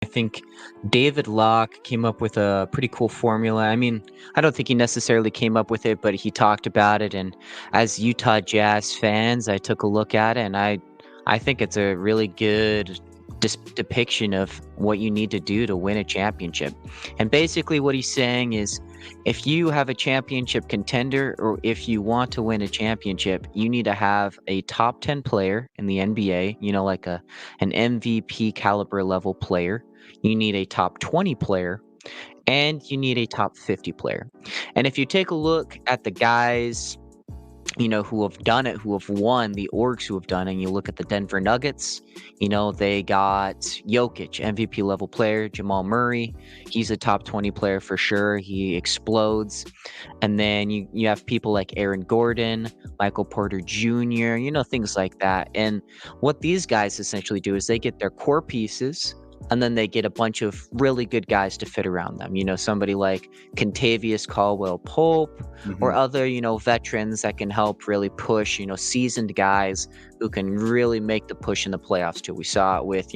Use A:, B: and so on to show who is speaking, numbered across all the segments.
A: I think David Locke came up with a pretty cool formula. I mean, I don't think he necessarily came up with it, but he talked about it. And as Utah Jazz fans, I took a look at it, and I think it's a really good depiction of what you need to do to win a championship. And basically, what he's saying is, if you have a championship contender, or if you want to win a championship, you need to have a top 10 player in the NBA, like an MVP caliber level player. You need a top 20 player, and you need a top 50 player. And if you take a look at the guys, who have done it, who have won, the orgs who have done it, and you look at the Denver Nuggets, they got Jokic, MVP level player, Jamal Murray. He's a top 20 player for sure. He explodes. And then you have people like Aaron Gordon, Michael Porter Jr., things like that. And what these guys essentially do is they get their core pieces, and then they get a bunch of really good guys to fit around them. Somebody like Contavious Caldwell-Pope, or other, veterans that can help really push, seasoned guys who can really make the push in the playoffs too. We saw it with,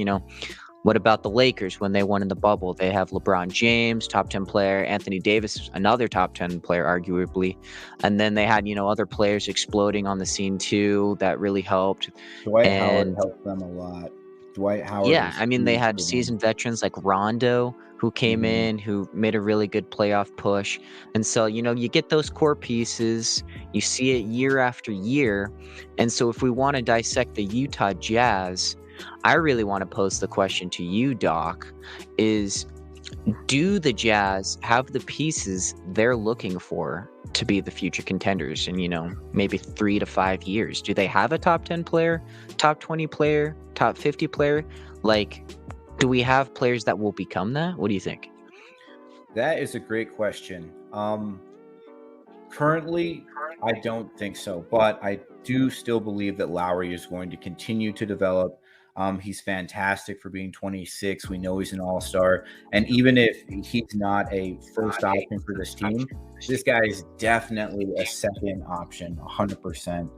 A: what about the Lakers when they won in the bubble? They have LeBron James, top 10 player, Anthony Davis, another top 10 player, arguably. And then they had, other players exploding on the scene too that really helped.
B: Dwight Howard helped them a lot. Dwight Howard.
A: Yeah, I mean, they had seasoned veterans like Rondo who came in, who made a really good playoff push. And so, you get those core pieces, you see it year after year. And so if we want to dissect the Utah Jazz, I really want to pose the question to you, Doc, is do the Jazz have the pieces they're looking for to be the future contenders in, maybe 3 to 5 years? Do they have a top 10 player, top 20 player, top 50 player? Like, do we have players that will become that? What do you think?
B: That is a great question. Currently, I don't think so, but I do still believe that Lauri is going to continue to develop. He's fantastic for being 26. We know he's an all-star. And even if he's not a first option for this team, this guy is definitely a second option, 100%.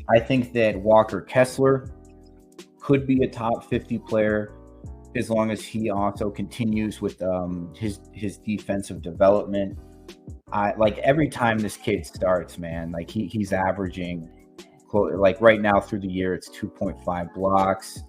B: I think that Walker Kessler could be a top 50 player as long as he also continues with his defensive development. Like every time this kid starts, man, like he's averaging, like right now through the year, it's 2.5 blocks.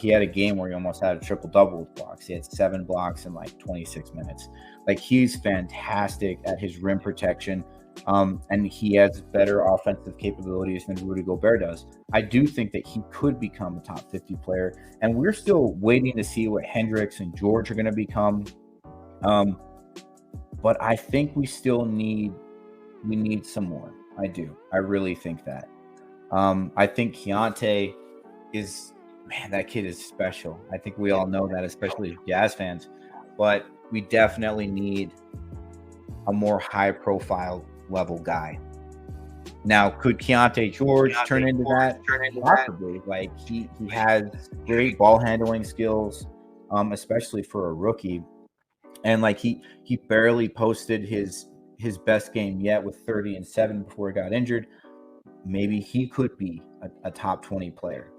B: He had a game where he almost had a triple-double with blocks. He had 7 blocks in like 26 minutes. Like, he's fantastic at his rim protection, and he has better offensive capabilities than Rudy Gobert does. I do think that he could become a top 50 player, and we're still waiting to see what Hendricks and George are going to become. But I think we still need some more. I do. I really think that. I think Keyonte is, man, that kid is special. I think we all know that, especially as Jazz fans. But we definitely need a more high-profile level guy. Now, could Keyonte George turn into that? Possibly. Like, he has great ball handling skills, especially for a rookie. And like he barely posted his best game yet with 30 and 7 before he got injured. Maybe he could be a top 20 player.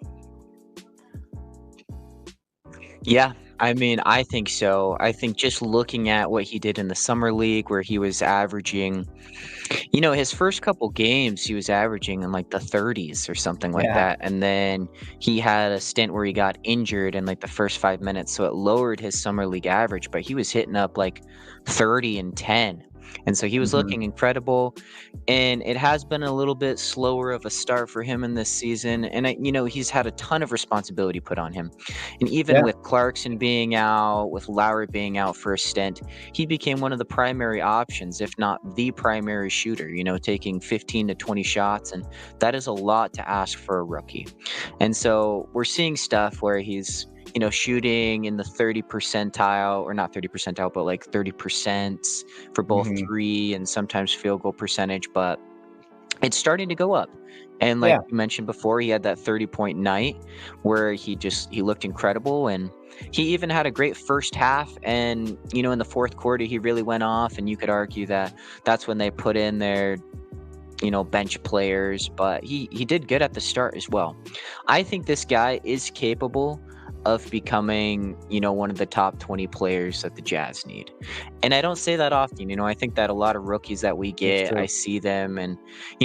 A: Yeah, I mean, I think so. I think just looking at what he did in the summer league, where he was averaging, his first couple games, he was averaging in like the 30s or something like that. And then he had a stint where he got injured in like the first 5 minutes. So it lowered his summer league average, but he was hitting up like 30 and 10. And so he was looking incredible, and it has been a little bit slower of a start for him in this season. And, he's had a ton of responsibility put on him. And even with Clarkson being out, with Lauri being out for a stint, he became one of the primary options, if not the primary shooter, taking 15 to 20 shots. And that is a lot to ask for a rookie. And so we're seeing stuff where he's, shooting in the 30 percentile, or not 30 percentile, but like 30% for both three and sometimes field goal percentage. But it's starting to go up. And like you mentioned before, he had that 30-point night where he looked incredible. And he even had a great first half. And, in the fourth quarter, he really went off. And you could argue that that's when they put in their bench players. But he did good at the start as well. I think this guy is capable of becoming, one of the top 20 players that the Jazz need. And I don't say that often. I think that a lot of rookies that we
B: That's
A: get, I
B: true.
A: see them and,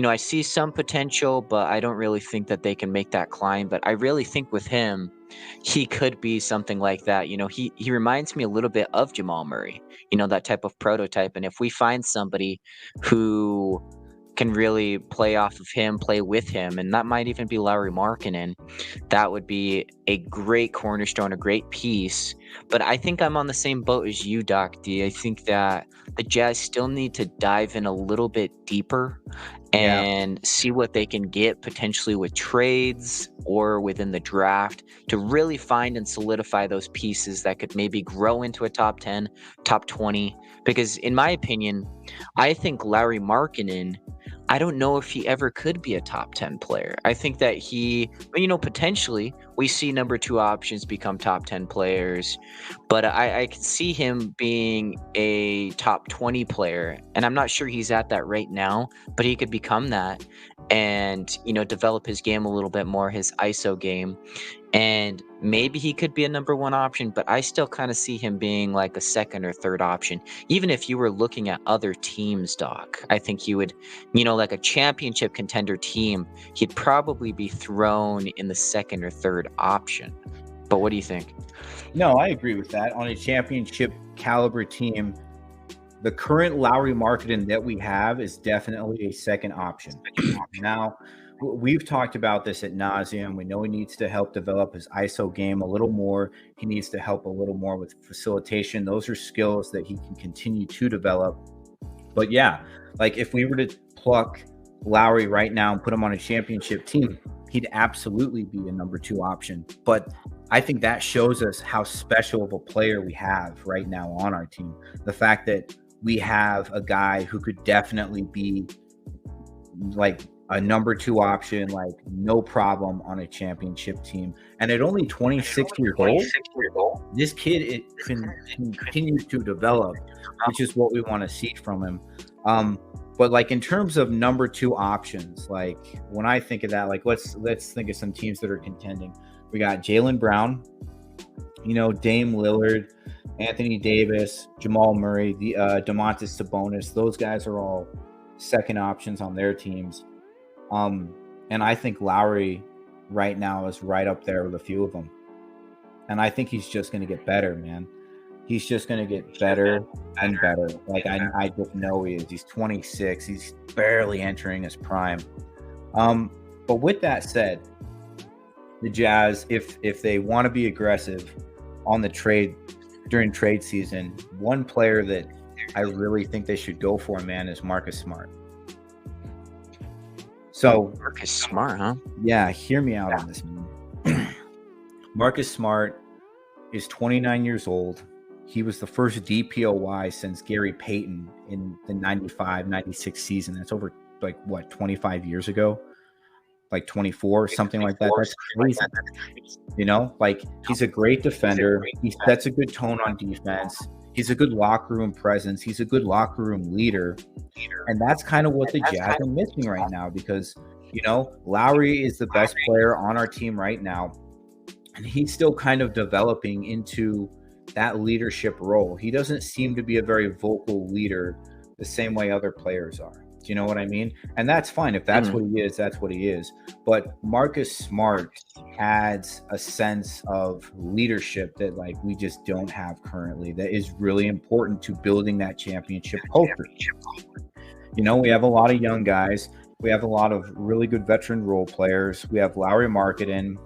A: I see some potential, but I don't really think that they can make that climb. But I really think with him, he could be something like that. He reminds me a little bit of Jamal Murray, that type of prototype. And if we find somebody who can really play off of him, play with him, and that might even be Lauri Markkanen, that would be a great cornerstone, a great piece. But I think I'm on the same boat as you, Doc D. I think that the Jazz still need to dive in a little bit deeper
B: Yeah.
A: and see what they can get potentially with trades or within the draft to really find and solidify those pieces that could maybe grow into a top 10, top 20. Because in my opinion, I think Lauri Markkanen, I don't know if he ever could be a top 10 player. I think that potentially we see number two options become top 10 players, but I can see him being a top 20 player. And I'm not sure he's at that right now, but he could become that and, develop his game a little bit more, his ISO game. And maybe he could be a number one option, but I still kind of see him being like a second or third option. Even if you were looking at other teams, Doc, I think he would, like a championship contender team, he'd probably be thrown in the second or third option. But what do you think?
B: No, I agree with that. On a championship caliber team, the current Lauri Markkanen that we have is definitely a second option. Now, we've talked about this ad nauseum. We know he needs to help develop his ISO game a little more. He needs to help a little more with facilitation. Those are skills that he can continue to develop. But yeah, like if we were to pluck Lauri right now and put him on a championship team, he'd absolutely be a number two option. But I think that shows us how special of a player we have right now on our team. The fact that we have a guy who could definitely be like a number two option, like no problem on a championship team. And at only 26 years old, this kid continues to develop, which is what we want to see from him. But like in terms of number two options, like when I think of that, like let's think of some teams that are contending. We got Jaylen Brown, Dame Lillard, Anthony Davis, Jamal Murray, the Domantas Sabonis. Those guys are all second options on their teams. And I think Lauri right now is right up there with a few of them. And I think he's just going to get better, man. He's just going to get better and better. Like I just know he is. He's 26. He's barely entering his prime. But with that said, the Jazz, if they want to be aggressive on the trade during trade season, one player that I really think they should go for, man, is Marcus Smart. So
A: Marcus Smart, huh?
B: Yeah, hear me out on this, man. Marcus Smart is 29 years old. He was the first DPOY since Gary Payton in the 95-96 season. That's over 25 years ago? Like 24 or something like that. That's crazy. He's a great defender. He sets a good tone on defense. He's a good locker room presence. He's a good locker room leader. And that's kind of what the Jazz are missing right now because, Lauri is the best player on our team right now. And he's still kind of developing into that leadership role. He doesn't seem to be a very vocal leader the same way other players are. Do you know what I mean? And that's fine. If that's what he is, that's what he is. But Marcus Smart adds a sense of leadership that we just don't have currently that is really important to building that championship culture. We have a lot of young guys. We have a lot of really good veteran role players. We have Lauri Markkanen.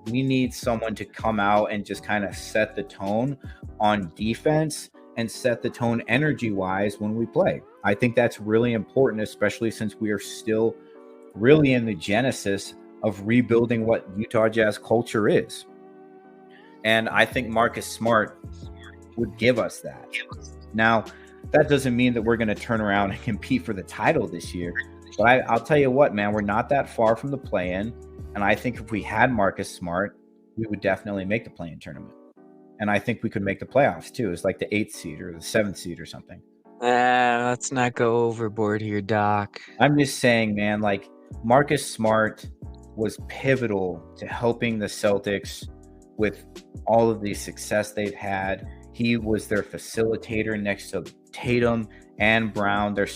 B: We need someone to come out and just kind of set the tone on defense and set the tone energy-wise when we play. I think that's really important, especially since we are still really in the genesis of rebuilding what Utah Jazz culture is. And I think Marcus Smart would give us that. Now, that doesn't mean that we're going to turn around and compete for the title this year. But I'll tell you what, man, we're not that far from the play-in. And I think if we had Marcus Smart, we would definitely make the play-in tournament. And I think we could make the playoffs too. It's like the 8th seed or the 7th seed or something.
A: Let's not go overboard here, Doc.
B: I'm just saying, man, Marcus Smart was pivotal to helping the Celtics with all of the success they've had. He was their facilitator next to Tatum and Brown. They're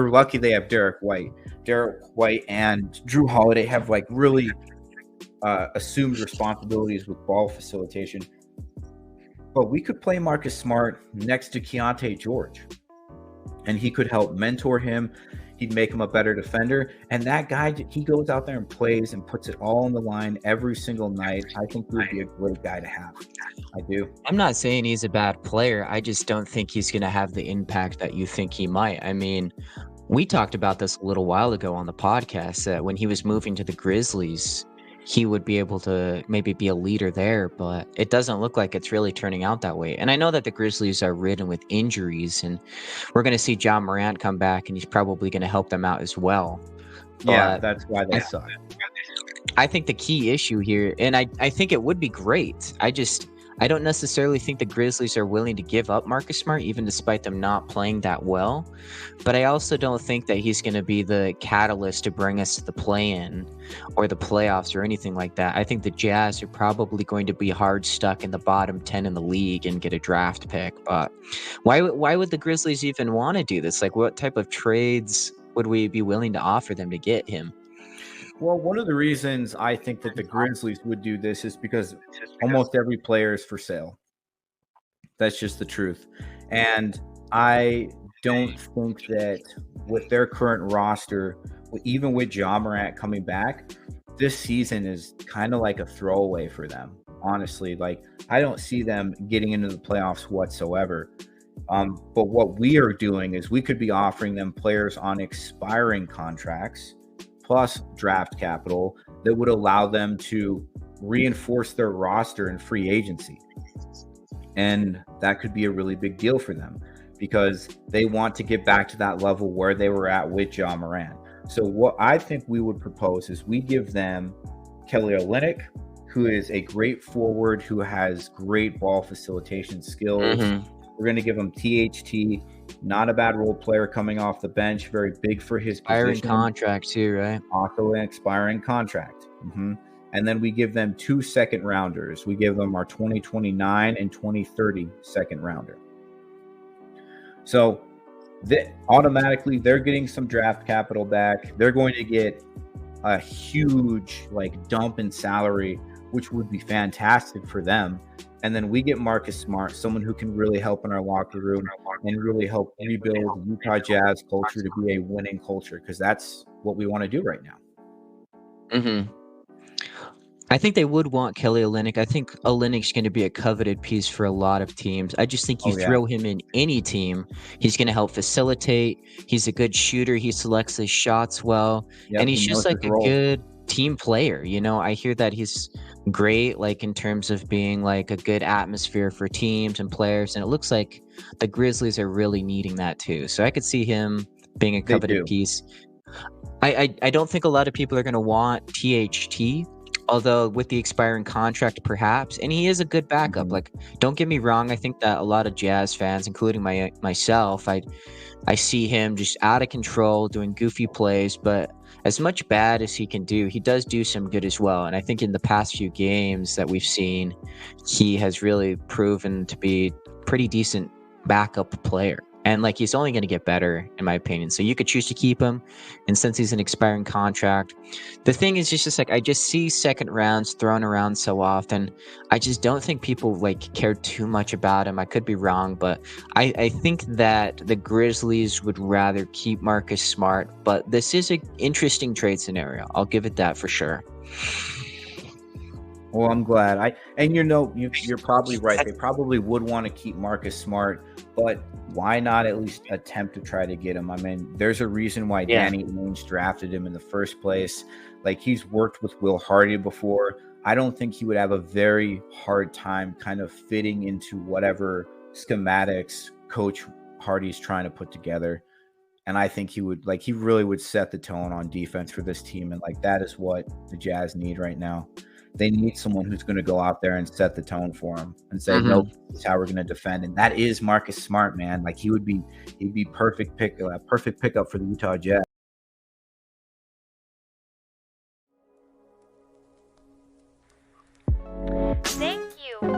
B: lucky they have Derek White. Derek White and Drew Holiday have like really assumed responsibilities with ball facilitation. But we could play Marcus Smart next to Keyonte George, and he could help mentor him. He'd make him a better defender. And that guy, he goes out there and plays and puts it all on the line every single night. I think he would be a great guy to have. I do.
A: I'm not saying he's a bad player. I just don't think he's going to have the impact that you think he might. I mean, we talked about this a little while ago on the podcast that when he was moving to the Grizzlies, he would be able to maybe be a leader there, but it doesn't look like it's really turning out that way. And I know that the Grizzlies are ridden with injuries, and we're going to see Ja Morant come back, and he's probably going to help them out as well.
B: Yeah, that's why they suck.
A: I think the key issue here, and I think it would be great. I don't necessarily think the Grizzlies are willing to give up Marcus Smart, even despite them not playing that well. But I also don't think that he's going to be the catalyst to bring us to the play-in or the playoffs or anything like that. I think the Jazz are probably going to be hard stuck in the bottom 10 in the league and get a draft pick. But why would the Grizzlies even want to do this? Like, what type of trades would we be willing to offer them to get him?
B: Well, one of the reasons I think that the Grizzlies would do this is because almost every player is for sale. That's just the truth. And I don't think that with their current roster, even with Ja Morant coming back, this season is kind of like a throwaway for them. Honestly, like I don't see them getting into the playoffs whatsoever. But what we are doing is we could be offering them players on expiring contracts plus draft capital that would allow them to reinforce their roster in free agency. And that could be a really big deal for them because they want to get back to that level where they were at with Ja Morant. So what I think we would propose is we give them Kelly Olynyk, who is a great forward, who has great ball facilitation skills. We're going to give him THT, not a bad role player coming off the bench, very big for his
A: expiring contract too, right?
B: Also an expiring contract. And then we give them 2 second rounders. We give them our 2029 and 2030 second rounder. So automatically they're getting some draft capital back. They're going to get a huge dump in salary, which would be fantastic for them. And then we get Marcus Smart, someone who can really help in our locker room and really help rebuild the Utah Jazz culture to be a winning culture, because that's what we want to do right now.
A: I think they would want Kelly Olynyk. I think Olynyk's going to be a coveted piece for a lot of teams. I just think you throw him in any team, he's going to help facilitate. He's a good shooter. He selects his shots well. And he's just like a good team player. You know, I hear that he's great, like in terms of being like a good atmosphere for teams and players. And it looks like the Grizzlies are really needing that too. So I could see him being a coveted piece. I don't think a lot of people are going to want THT. Although with the expiring contract, perhaps, and he is a good backup. Like, don't get me wrong. I think that a lot of Jazz fans, including myself, I see him just out of control, doing goofy plays. But as much bad as he can do, he does do some good as well. And I think in the past few games that we've seen, he has really proven to be pretty decent backup player. And like, he's only going to get better, in my opinion. So you could choose to keep him. And since he's an expiring contract, the thing is just like, I just see second rounds thrown around so often. I just don't think people like care too much about him. I could be wrong, but I think that the Grizzlies would rather keep Marcus Smart. But this is an interesting trade scenario. I'll give it that for sure.
B: Well, I'm glad. You're probably right. They probably would want to keep Marcus Smart, but why not at least attempt to try to get him? I mean, there's a reason why Danny Ainge drafted him in the first place. Like, he's worked with Will Hardy before. I don't think he would have a very hard time kind of fitting into whatever schematics Coach Hardy's trying to put together. And I think he really would set the tone on defense for this team. And that is what the Jazz need right now. They need someone who's going to go out there and set the tone for them and say, no, this is how we're going to defend. And that is Marcus Smart, man. Like, he'd be perfect pickup for the Utah Jazz.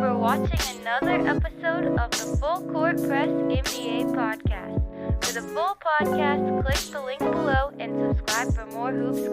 C: for watching another episode of the Full Court Press NBA podcast. For the full podcast, click the link below and subscribe for more hoops